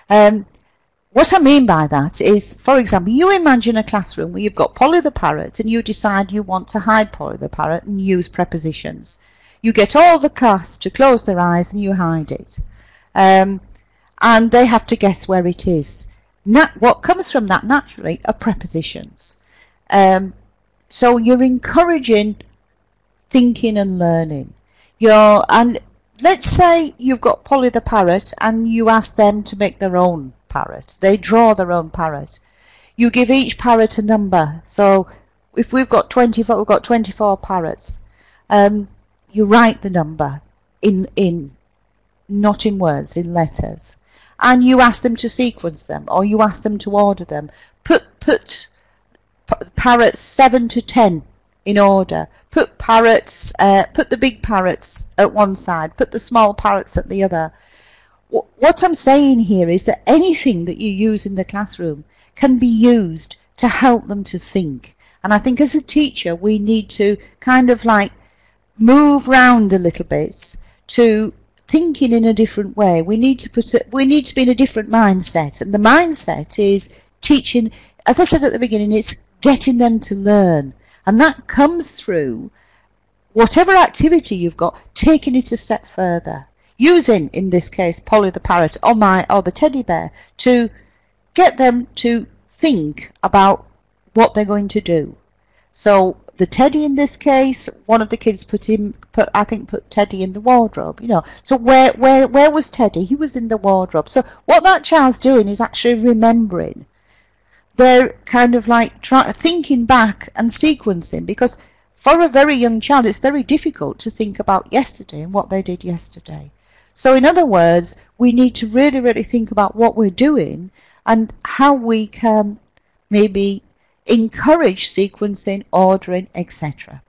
What I mean by that is, for example, you imagine a classroom where you've got Polly the parrot and you decide you want to hide Polly the parrot and use prepositions. You get all the class to close their eyes and you hide it. And they have to guess where it is. What comes from that naturally are prepositions. So you're encouraging thinking and learning. And let's say you've got Polly the parrot and you ask them to make their own parrot. They draw their own parrot. You give each parrot a number. So if we've got 24 parrots. You write the number not in words, in letters. And you ask them to sequence them, or you ask them to order them. Put parrots 7 to 10 in order. Put the big parrots at one side. Put the small parrots at the other. What I'm saying here is that anything that you use in the classroom can be used to help them to think. And I think as a teacher, we need to kind of like move round a little bit to thinking in a different way. We need to be in a different mindset, and the mindset is teaching. As I said at the beginning, it's getting them to learn, and that comes through whatever activity you've got, taking it a step further, using in this case Polly the parrot or the teddy bear to get them to think about what they're going to do. So the teddy in this case, one of the kids put Teddy in the wardrobe, you know. So where was Teddy? He was in the wardrobe. So what that child's doing is actually remembering. They're kind of like thinking back and sequencing, because for a very young child it's very difficult to think about yesterday and what they did yesterday. So in other words, we need to really, really think about what we're doing and how we can maybe encourage sequencing, ordering, etc.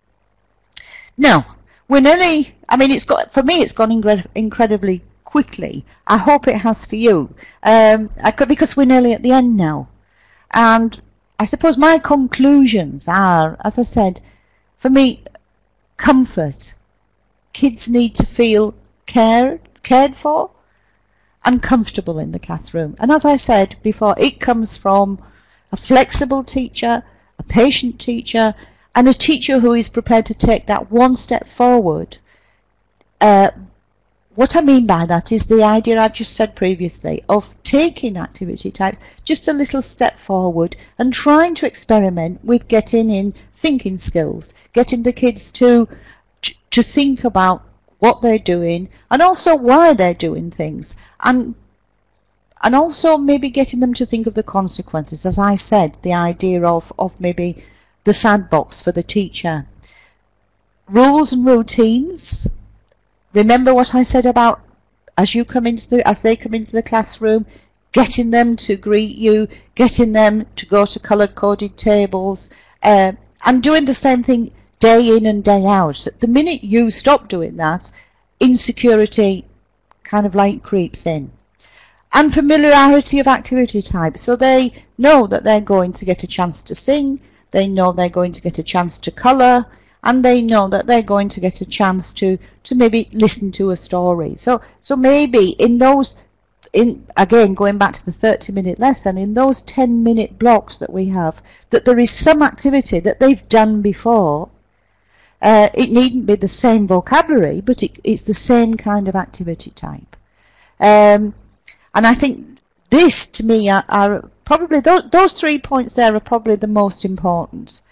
Now, we're nearly, I mean, for me it's gone incredibly quickly. I hope it has for you, because we're nearly at the end now. And I suppose my conclusions are, as I said, for me, comfort. Kids need to feel cared for and comfortable in the classroom. And as I said before, it comes from a flexible teacher, a patient teacher, and a teacher who is prepared to take that one step forward. What I mean by that is the idea I've just said previously of taking activity types just a little step forward and trying to experiment with getting in thinking skills, getting the kids to think about what they're doing and also why they're doing things, and also maybe getting them to think of the consequences. As I said, the idea of maybe the sandbox for the teacher. Rules and routines. Remember what I said about as they come into the classroom, getting them to greet you, getting them to go to colour-coded tables, and doing the same thing day in and day out. The minute you stop doing that, insecurity kind of like creeps in. And familiarity of activity type. So they know that they're going to get a chance to sing, they know they're going to get a chance to colour, and they know that they're going to get a chance to maybe listen to a story. So maybe in those, again going back to the 30-minute lesson, in those 10-minute blocks that we have, that there is some activity that they've done before. It needn't be the same vocabulary, but it's the same kind of activity type. And I think this, to me, are probably those 3 points there are probably the most important.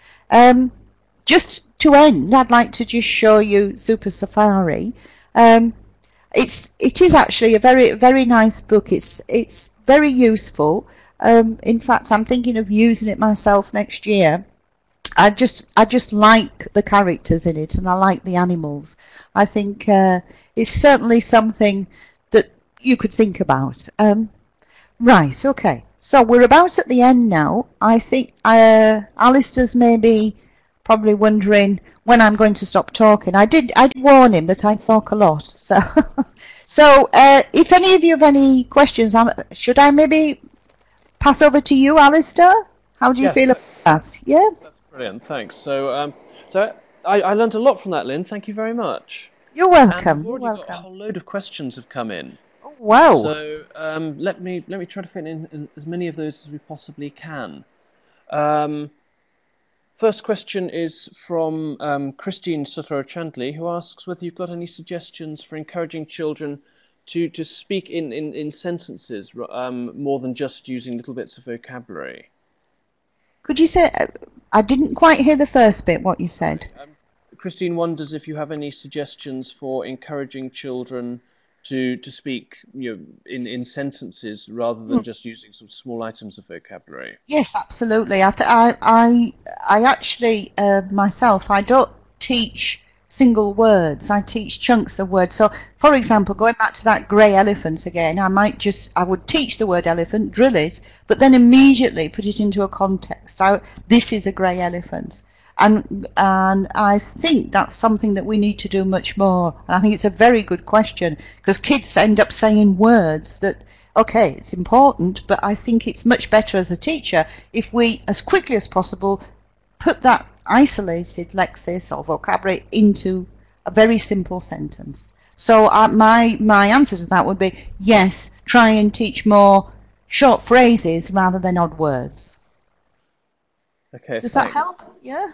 Just to end, I'd like to just show you Super Safari. It is actually a very nice book. It's very useful. In fact, I'm thinking of using it myself next year. I just like the characters in it, and I like the animals. I think it's certainly something that you could think about. Right, okay. So we're about at the end now. I think Alistair's maybe probably wondering when I'm going to stop talking. I did warn him that I talk a lot. So if any of you have any questions, should I maybe pass over to you, Alistair? How do you feel about that? Yeah? Brilliant, thanks. So I learned a lot from that, Lynn. Thank you very much. You're welcome. And You're welcome. Got a whole load of questions have come in. Oh, wow. So let me try to fit in as many of those as we possibly can. First question is from Christine Sutro-Chandley, who asks whether you've got any suggestions for encouraging children to speak in sentences more than just using little bits of vocabulary. Could you say? I didn't quite hear the first bit, what you said. Christine wonders if you have any suggestions for encouraging children to speak, in sentences rather than just using sort of small items of vocabulary. Yes, absolutely. I actually myself, I don't teach single words. I teach chunks of words. So, for example, going back to that grey elephant again, I would teach the word elephant, drill it, but then immediately put it into a context. This is a grey elephant. And I think that's something that we need to do much more. And I think it's a very good question, because kids end up saying words that, okay, it's important, but I think it's much better as a teacher if we, as quickly as possible, put that isolated lexis or vocabulary into a very simple sentence. So my answer to that would be, yes, try and teach more short phrases rather than odd words. Okay, does that help? Yeah?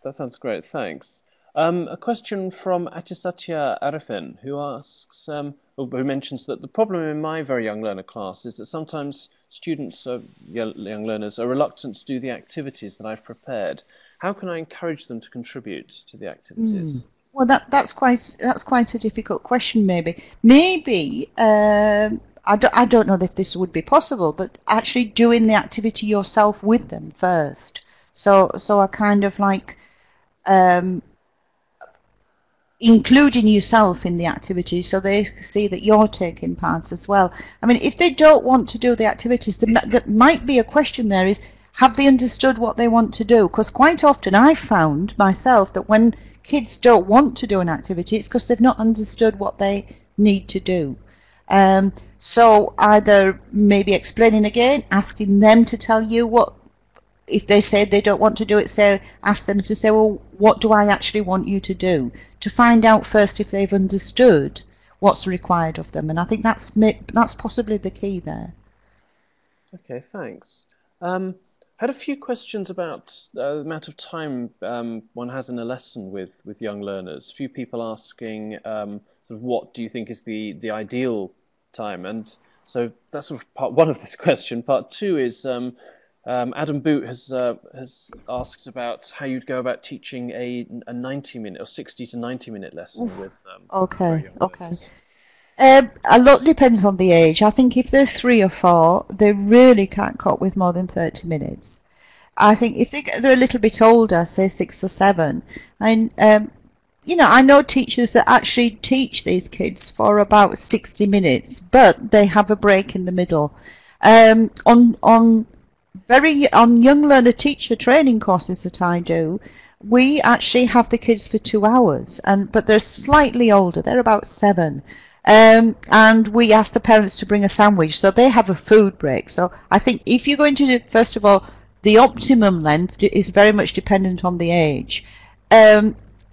That sounds great, thanks. A question from Atisatya Arifin, who asks, who mentions that the problem in my very young learner class is that sometimes students, young learners, are reluctant to do the activities that I've prepared. How can I encourage them to contribute to the activities? Well, that's quite a difficult question. Maybe I don't know if this would be possible, but actually doing the activity yourself with them first. So I kind of like including yourself in the activity, so they see that you're taking part as well. I mean, if they don't want to do the activities, there might be a question there is, have they understood what they want to do? Because quite often I found myself that when kids don't want to do an activity, it's because they've not understood what they need to do. So either maybe explaining again, asking them to tell you what, if they say they don't want to do it, ask them to say, well, what do I actually want you to do? To find out first if they've understood what's required of them. And I think that's possibly the key there. Okay, thanks. Had a few questions about the amount of time one has in a lesson with young learners. A few people asking sort of what do you think is the ideal time? And so that's sort of part one of this question. Part two is Adam Boot has asked about how you'd go about teaching a 90-minute or 60 to 90-minute lesson with okay. A lot depends on the age. I think if they're 3 or 4, they really can't cope with more than 30 minutes. I think if they're a little bit older, say 6 or 7, and I know teachers that actually teach these kids for about 60 minutes, but they have a break in the middle. On young learner teacher training courses that I do, we actually have the kids for 2 hours, but they're slightly older. They're about 7. And we ask the parents to bring a sandwich, so they have a food break. So I think if you're going to do, first of all, the optimum length is very much dependent on the age.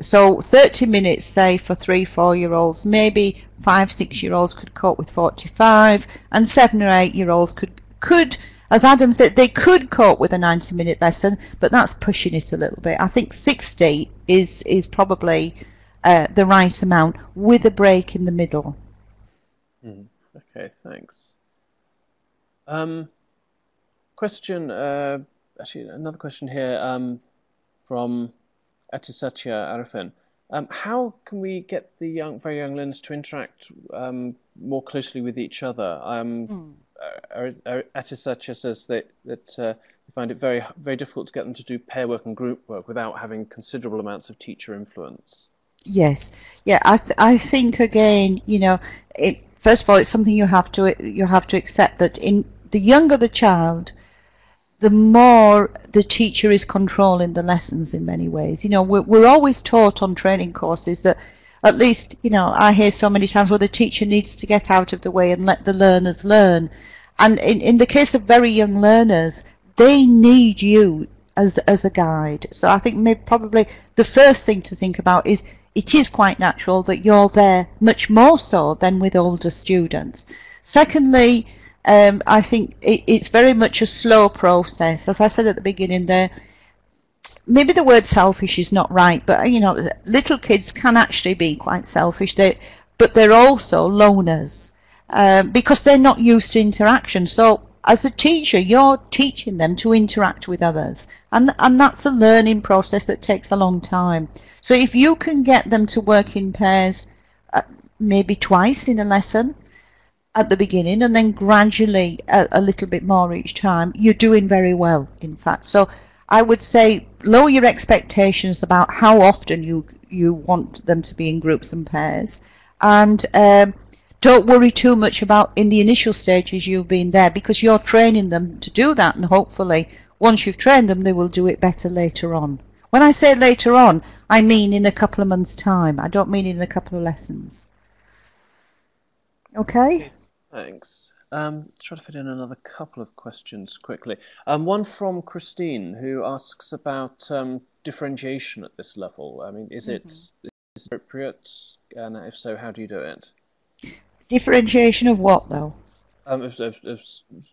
So 30 minutes, say, for 3-4-year-olds, maybe 5-6-year-olds could cope with 45, and 7 or 8-year-olds could, as Adam said, they could cope with a 90-minute lesson, but that's pushing it a little bit. I think 60 is probably the right amount, with a break in the middle. Okay, thanks. Question, actually another question here from Atisatya Arifin. How can we get the very young learners to interact more closely with each other? Atisatya says that they find it very, very difficult to get them to do pair work and group work without having considerable amounts of teacher influence. Yes, yeah, I think again, first of all, it's something you have to accept, that in the younger the child, the more the teacher is controlling the lessons in many ways. We're always taught on training courses that, at least, I hear so many times, where the teacher needs to get out of the way and let the learners learn. And in the case of very young learners, they need you as a guide. So I think maybe probably the first thing to think about is, it is quite natural that you're there much more so than with older students. Secondly, I think it's very much a slow process. As I said at the beginning there, maybe the word selfish is not right, but little kids can actually be quite selfish, but they're also loners because they're not used to interaction. So as a teacher, you're teaching them to interact with others, and that's a learning process that takes a long time. So if you can get them to work in pairs, maybe twice in a lesson at the beginning, and then gradually a little bit more each time, you're doing very well, in fact. So I would say lower your expectations about how often you want them to be in groups and pairs, and don't worry too much about in the initial stages you've been there, because you're training them to do that, and hopefully once you've trained them, they will do it better later on. When I say later on, I mean in a couple of months' time. I don't mean in a couple of lessons. Okay? Thanks. Try to fit in another couple of questions quickly. One from Christine, who asks about differentiation at this level. I mean, is it appropriate? And if so, how do you do it? Differentiation of what, though? Of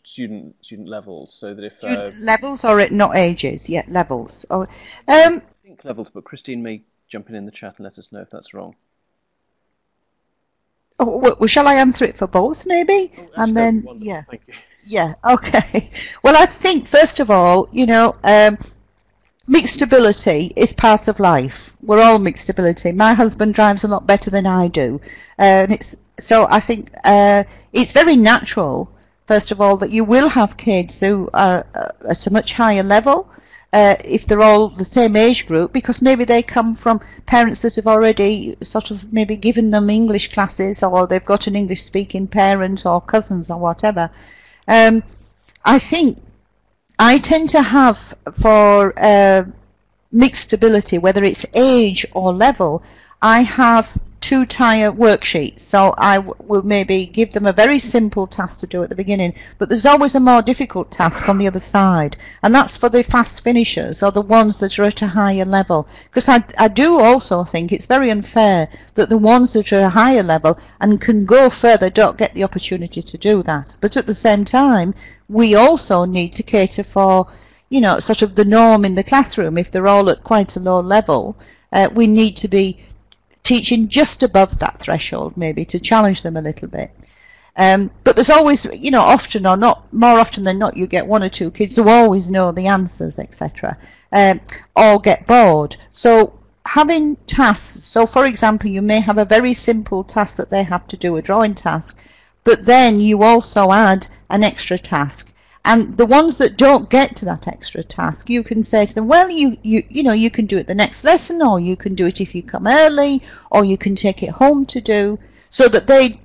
student levels, so that if levels, or not ages, yeah, levels. Oh, I think levels, but Christine may jump in the chat and let us know if that's wrong. Oh, well, shall I answer it for both, maybe? And then, yeah. Thank you. Yeah, okay. Well, I think, first of all, mixed ability is part of life. We're all mixed ability. My husband drives a lot better than I do. So I think it's very natural, first of all, that you will have kids who are at a much higher level, if they're all the same age group, because maybe they come from parents that have already sort of maybe given them English classes, or they've got an English speaking parent or cousins or whatever. I think I tend to have, for mixed ability, whether it's age or level, I have 2-tier worksheets. So I will maybe give them a very simple task to do at the beginning, but there's always a more difficult task on the other side, and that's for the fast finishers, or the ones that are at a higher level. Because I do also think it's very unfair that the ones that are at a higher level and can go further don't get the opportunity to do that. But at the same time, we also need to cater for, sort of the norm in the classroom. If they're all at quite a low level, we need to be teaching just above that threshold, maybe, to challenge them a little bit. But there's always, often or not, more often than not, you get 1 or 2 kids who always know the answers, etc., or get bored. So having tasks, so for example, you may have a very simple task that they have to do, a drawing task, but then you also add an extra task. And the ones that don't get to that extra task, you can say to them, well, you can do it the next lesson, or you can do it if you come early, or you can take it home to do, so that they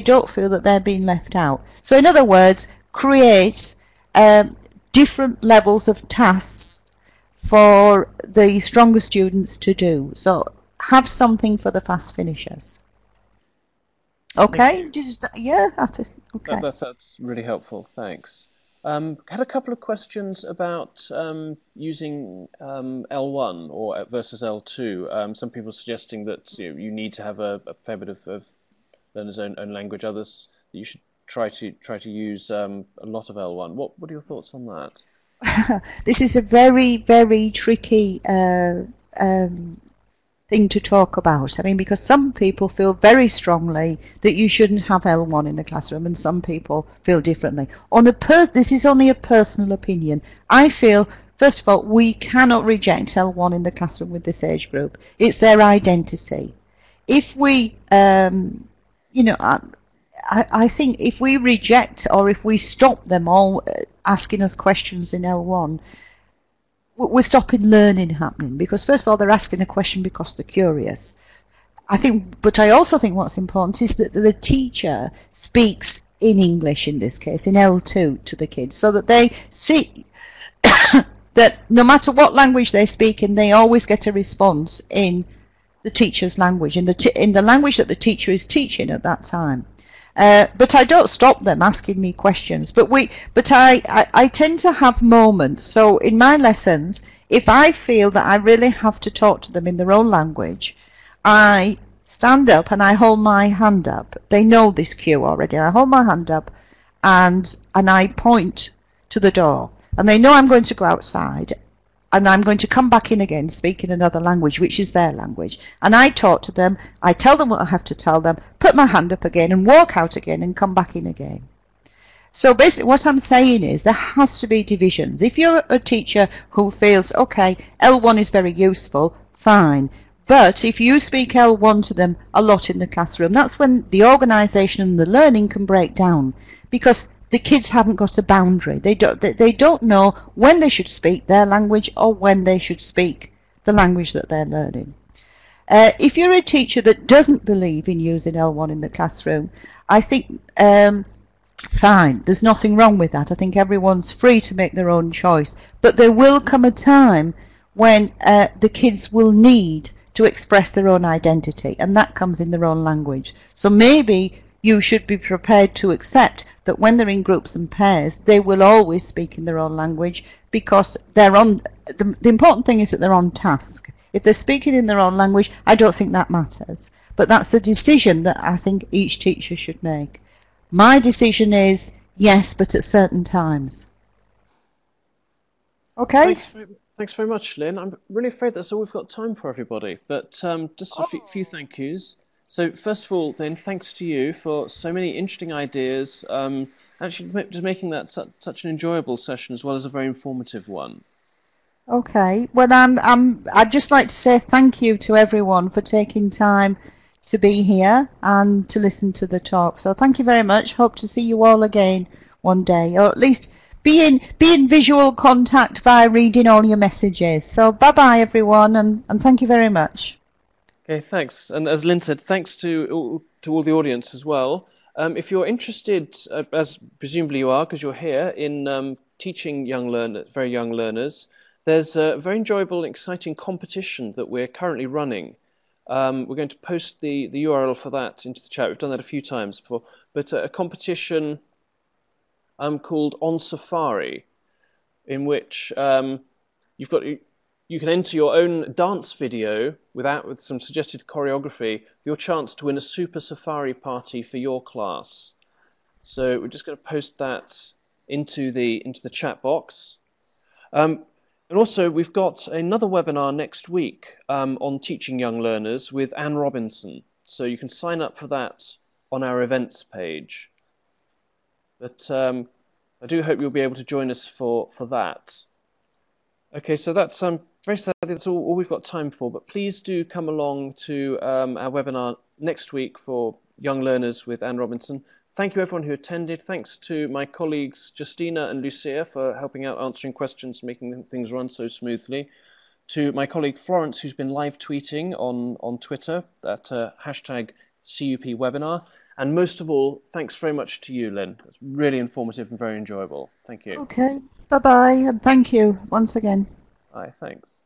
don't feel that they're being left out. So in other words, create different levels of tasks for the stronger students to do. So have something for the fast finishers. Okay? Okay. That's really helpful. Thanks. Had a couple of questions about using L1 or versus L2. Some people suggesting that you need to have a fair bit of learner's own language. Others that you should try to use a lot of L1. What are your thoughts on that? This is a very, very tricky thing to talk about. I mean, because some people feel very strongly that you shouldn't have L1 in the classroom, and some people feel differently. This is only a personal opinion. I feel, first of all, we cannot reject L1 in the classroom with this age group. It's their identity. If we, I think if we reject or if we stop them all asking us questions in L1, we're stopping learning happening, because first of all they're asking a question because they're curious. But I also think what's important is that the teacher speaks in English, in this case in L2, to the kids, so that they see that no matter what language they speak in, they always get a response in the teacher's language, in the language that the teacher is teaching at that time. But I don't stop them asking me questions. But I tend to have moments. So in my lessons, if I feel that I really have to talk to them in their own language, I stand up and I hold my hand up. They know this cue already. I hold my hand up and I point to the door. And they know I'm going to go outside. And I'm going to come back in again speaking another language, which is their language. And I talk to them, I tell them what I have to tell them, put my hand up again and walk out again and come back in again. So basically what I'm saying is there has to be divisions. If you're a teacher who feels, okay, L1 is very useful, fine. But if you speak L1 to them a lot in the classroom, that's when the organisation and the learning can break down, because the kids haven't got a boundary. They don't know when they should speak their language or when they should speak the language that they're learning. If you're a teacher that doesn't believe in using L1 in the classroom, I think fine, there's nothing wrong with that. I think everyone's free to make their own choice. But there will come a time when the kids will need to express their own identity, and that comes in their own language. So maybe you should be prepared to accept that when they're in groups and pairs, they will always speak in their own language, because they're on. The important thing is that they're on task. If they're speaking in their own language, I don't think that matters. But that's a decision that I think each teacher should make. My decision is yes, but at certain times. Okay? Thanks very much, Lynn. I'm really afraid that's all we've got time for, everybody. But just a few thank yous. So first of all, then, thanks to you for so many interesting ideas. Actually, just making that such an enjoyable session as well as a very informative one. Okay. Well, I'd just like to say thank you to everyone for taking time to be here and to listen to the talk. So thank you very much. Hope to see you all again one day, or at least be in visual contact via reading all your messages. So bye-bye, everyone, and thank you very much. Okay, thanks. And as Lynn said, thanks to all the audience as well. If you're interested, as presumably you are, because you're here, in teaching very young learners, there's a very enjoyable and exciting competition that we're currently running. We're going to post the URL for that into the chat. We've done that a few times before. But a competition called On Safari, in which you can enter your own dance video with some suggested choreography for your chance to win a super safari party for your class. So we're just going to post that into the chat box. And also, we've got another webinar next week on teaching young learners with Anne Robinson. So you can sign up for that on our events page. But I do hope you'll be able to join us for that. Okay, so that's very sadly that's all we've got time for. But please do come along to our webinar next week for young learners with Anne Robinson. Thank you everyone who attended. Thanks to my colleagues Justina and Lucia for helping out answering questions and making things run so smoothly. To my colleague Florence, who's been live tweeting on Twitter at hashtag CUP webinar. And most of all, thanks very much to you, Lynn. It's really informative and very enjoyable. Thank you. Okay, bye-bye, and thank you once again. Bye, thanks.